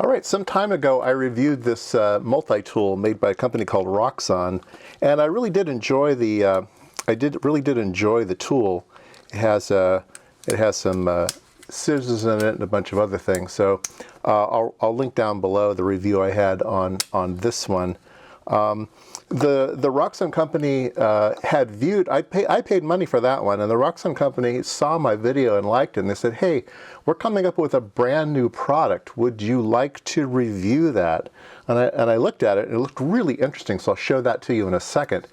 All right, some time ago I reviewed this multi-tool made by a company called Roxxon, and I really did enjoy the really did enjoy the tool. It has some scissors in it and a bunch of other things. So I'll link down below the review I had on this one. The Roxxon company had viewed, I paid money for that one, and the Roxxon company saw my video and liked it, and they said, hey, we're coming up with a brand new product. Would you like to review that? And I looked at it, and it looked really interesting, so I'll show that to you in a second.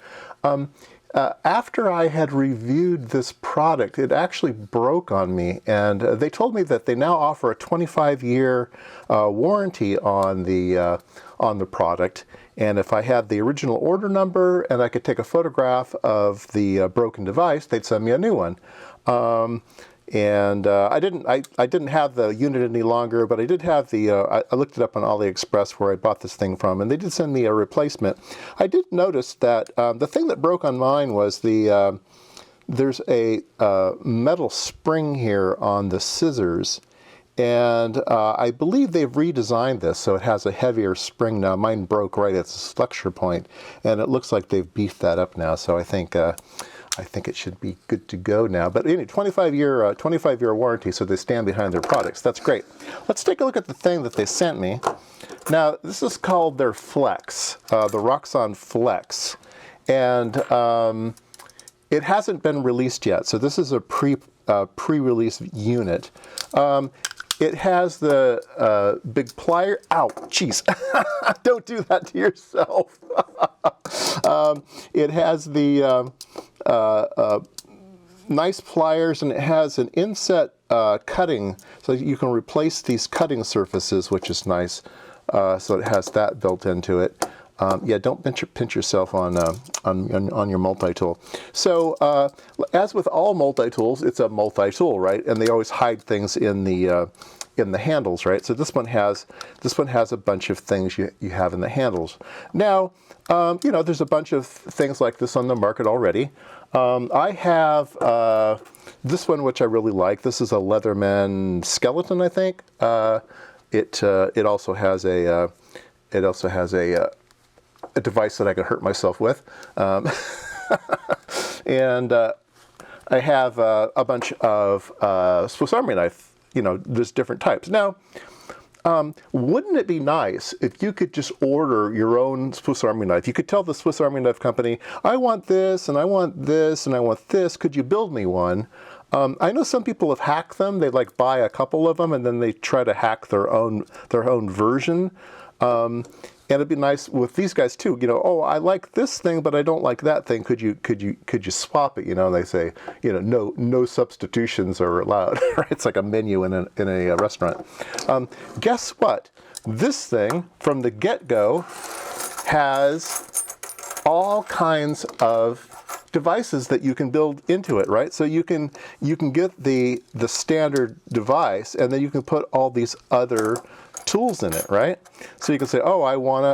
After I had reviewed this product, it actually broke on me, and they told me that they now offer a 25-year warranty on the product. And if I had the original order number and I could take a photograph of the broken device, they'd send me a new one. I didn't have the unit any longer, but I did have the, I looked it up on AliExpress where I bought this thing from, and they did send me a replacement. I did notice that the thing that broke on mine was there's a metal spring here on the scissors. And I believe they've redesigned this so it has a heavier spring now. Mine broke right at this flexure point, and it looks like they've beefed that up now. So I think it should be good to go now. But anyway, 25-year warranty, so they stand behind their products. That's great. Let's take a look at the thing that they sent me. Now, this is called their Flex, the Roxxon Flex, and it hasn't been released yet. So this is a pre-release unit. It has the big plier. Ow, jeez. Don't do that to yourself. It has the nice pliers, and it has an inset cutting, so you can replace these cutting surfaces, which is nice. So it has that built into it. Yeah, don't pinch yourself on your multi-tool. So as with all multi-tools, it's a multi-tool, right? And they always hide things in the handles, right? So this one has a bunch of things you have in the handles. Now, you know, there's a bunch of things like this on the market already. I have this one, which I really like. This is a Leatherman skeleton, I think. It also has a device that I could hurt myself with. And I have a bunch of Swiss Army knife. You know, there's different types. Now, wouldn't it be nice if you could just order your own Swiss Army knife? You could tell the Swiss Army knife company, I want this, and I want this, and I want this. Could you build me one? I know some people have hacked them. They like buy a couple of them, and then they try to hack their own version. And it'd be nice with these guys too. You know, oh, I like this thing, but I don't like that thing. Could you swap it? You know, and they say, you know, no substitutions are allowed. Right? It's like a menu in a restaurant. Guess what? This thing from the get-go has all kinds of devices that you can build into it, right? So you can get the standard device, and then you can put all these other tools in it, right? So you can say, oh, I want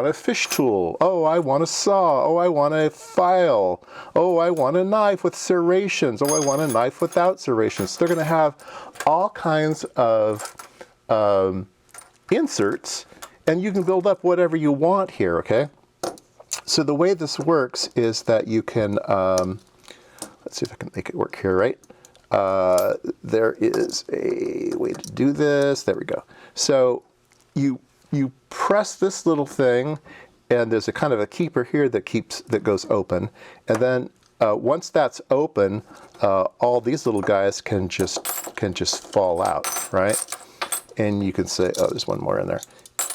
a fish tool. Oh, I want a saw. Oh, I want a file. Oh, I want a knife with serrations. Oh, I want a knife without serrations. So they're going to have all kinds of inserts, and you can build up whatever you want here, okay? So the way this works is that you can, let's see if I can make it work here, right? There is a way to do this. There we go. So you press this little thing, and there's a kind of a keeper here that goes open, and then once that's open, all these little guys can just fall out, right? And you can say, oh, there's one more in there.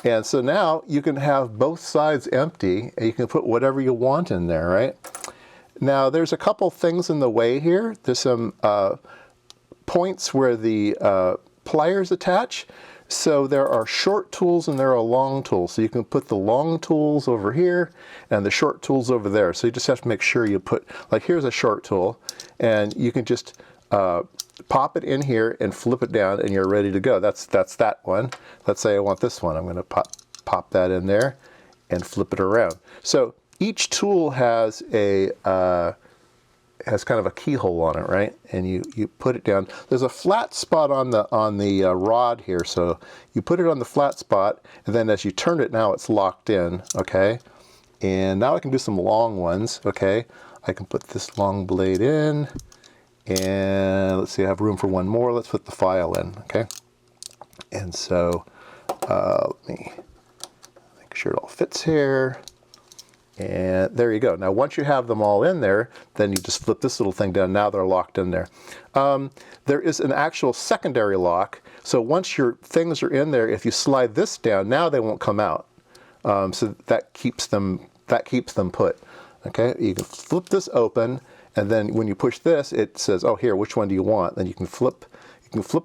And so now you can have both sides empty, and you can put whatever you want in there, right? Now there's a couple things in the way here. There's some points where the pliers attach. So there are short tools and there are long tools. So you can put the long tools over here and the short tools over there. So you just have to make sure you put, like here's a short tool, and you can just pop it in here and flip it down, and you're ready to go. That's that one. Let's say I want this one. I'm going to pop that in there and flip it around. So each tool has a has kind of a keyhole on it, right? And you put it down. There's a flat spot on the rod here, so you put it on the flat spot, and then as you turn it, now it's locked in, okay? And now I can do some long ones, okay? I can put this long blade in, and let's see, I have room for one more. Let's put the file in, okay? And so let me make sure it all fits here. And there you go. Now, once you have them all in there, then you just flip this little thing down. Now they're locked in there. There is an actual secondary lock. So once your things are in there, if you slide this down, now they won't come out. So that keeps them put. Okay. You can flip this open, and then when you push this, it says, "Oh, here, which one do you want?" Then you can flip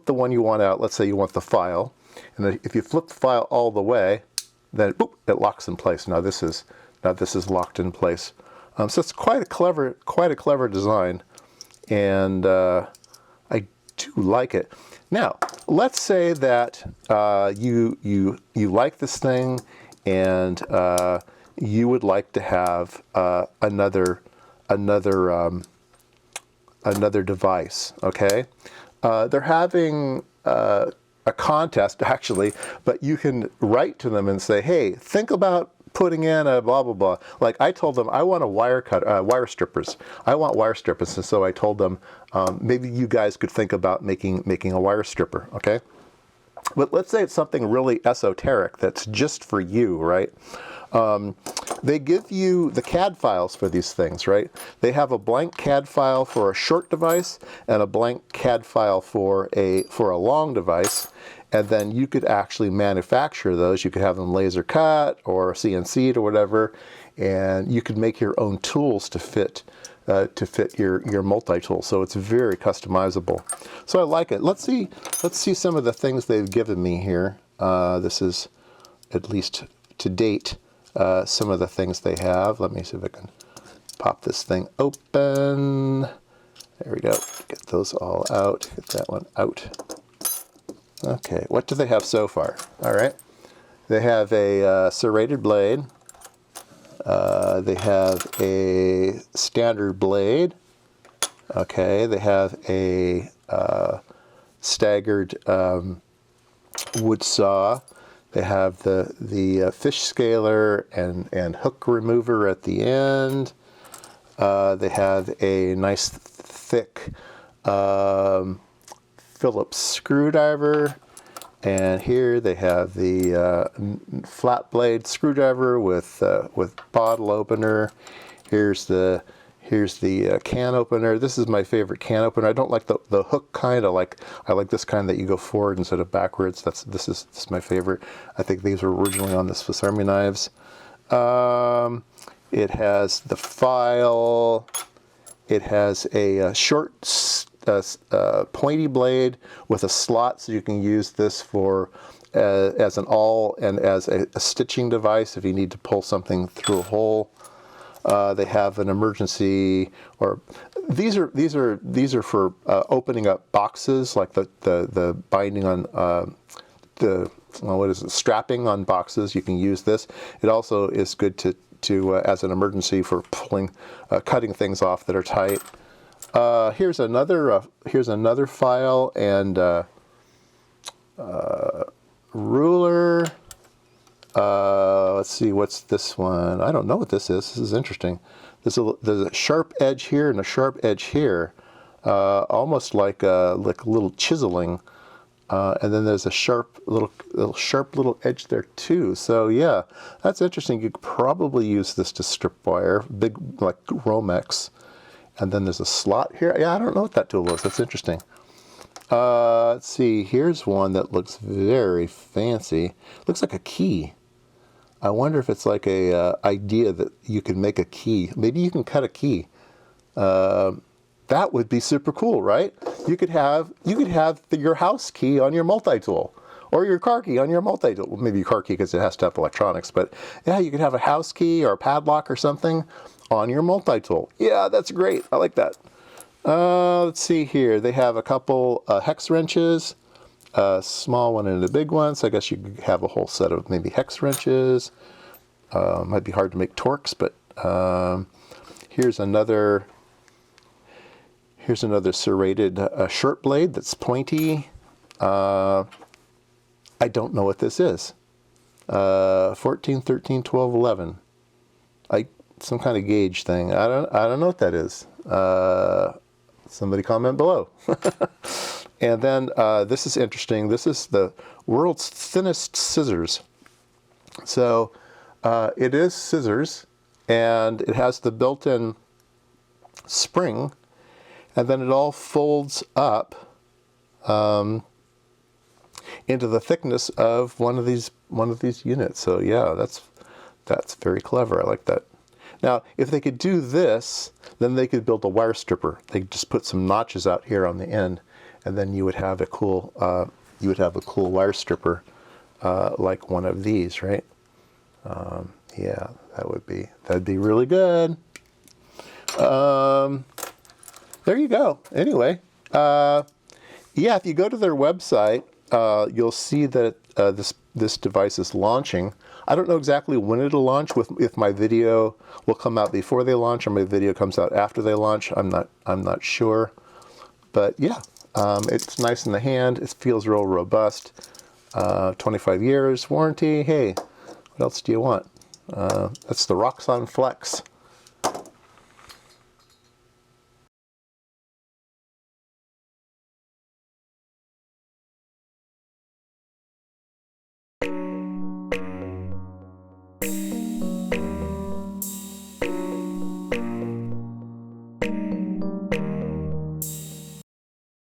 the one you want out. Let's say you want the file, and then if you flip the file all the way, then boop, it locks in place. Now this is locked in place. So it's quite a clever design, and I do like it. Now, let's say that you like this thing, and you would like to have another device. Okay, they're having a contest actually, but you can write to them and say, "Hey, think about putting in a blah blah blah." Like I told them I want wire strippers. I want wire strippers, and so I told them maybe you guys could think about making a wire stripper. Okay, but let's say it's something really esoteric that's just for you, right? They give you the CAD files for these things, right? They have a blank CAD file for a short device and a blank CAD file for a long device. And then you could actually manufacture those. You could have them laser cut or CNC'd or whatever, and you could make your own tools to fit your multi-tool. So it's very customizable. So I like it. Let's see some of the things they've given me here. This is, at least to date, some of the things they have. Let me see if I can pop this thing open. There we go. Get those all out. Get that one out. Okay, what do they have so far? All right, they have a serrated blade. They have a standard blade. Okay, they have a staggered wood saw. They have the fish scaler and hook remover at the end. They have a nice thick Phillips screwdriver, and here they have the flat blade screwdriver with bottle opener. Here's the can opener. This is my favorite can opener. I don't like the hook kind. I like this kind that you go forward instead of backwards. This is my favorite. I think these were originally on the Swiss Army knives. It has the file. It has a short pointy blade with a slot, so you can use this for as an awl and as a stitching device if you need to pull something through a hole. They have an emergency, or these are for opening up boxes, like the binding on strapping on boxes. You can use this. It also is good to as an emergency for cutting things off that are tight. Here's another file and ruler. Let's see, what's this one? I don't know what this is. This is interesting. There's a sharp edge here and a sharp edge here, almost like a little chiseling. And then there's a sharp little edge there too. So yeah, that's interesting. You could probably use this to strip wire, big like Romex. And then there's a slot here. Yeah, I don't know what that tool is. That's interesting. Let's see. Here's one that looks very fancy. Looks like a key. I wonder if it's like a idea that you can make a key. Maybe you can cut a key. That would be super cool, right? You could have your house key on your multi-tool, or your car key on your multi-tool. Well, maybe your car key because it has to have electronics, but yeah, you could have a house key or a padlock or something on your multi-tool. Yeah, that's great. I like that. Let's see here. They have a couple hex wrenches, a small one and a big one. So I guess you could have a whole set of maybe hex wrenches. Might be hard to make Torx, but here's another Here's another serrated short blade that's pointy. I don't know what this is. 14, 13, 12, 11. Some kind of gauge thing. I don't know what that is. Somebody comment below. And then this is interesting. This is the world's thinnest scissors. So it is scissors, and it has the built-in spring, and then it all folds up into the thickness of one of these units. So yeah, that's very clever. I like that. Now, if they could do this, then they could build a wire stripper. They could just put some notches out here on the end, and then you would have a cool wire stripper like one of these, right? Yeah, that'd be really good. There you go. Anyway, yeah, if you go to their website, you'll see that this device is launching. I don't know exactly when it'll launch. If my video will come out before they launch or my video comes out after they launch, I'm not sure. But yeah, it's nice in the hand. It feels real robust. 25 years warranty. Hey, what else do you want? That's the Roxxon Flex.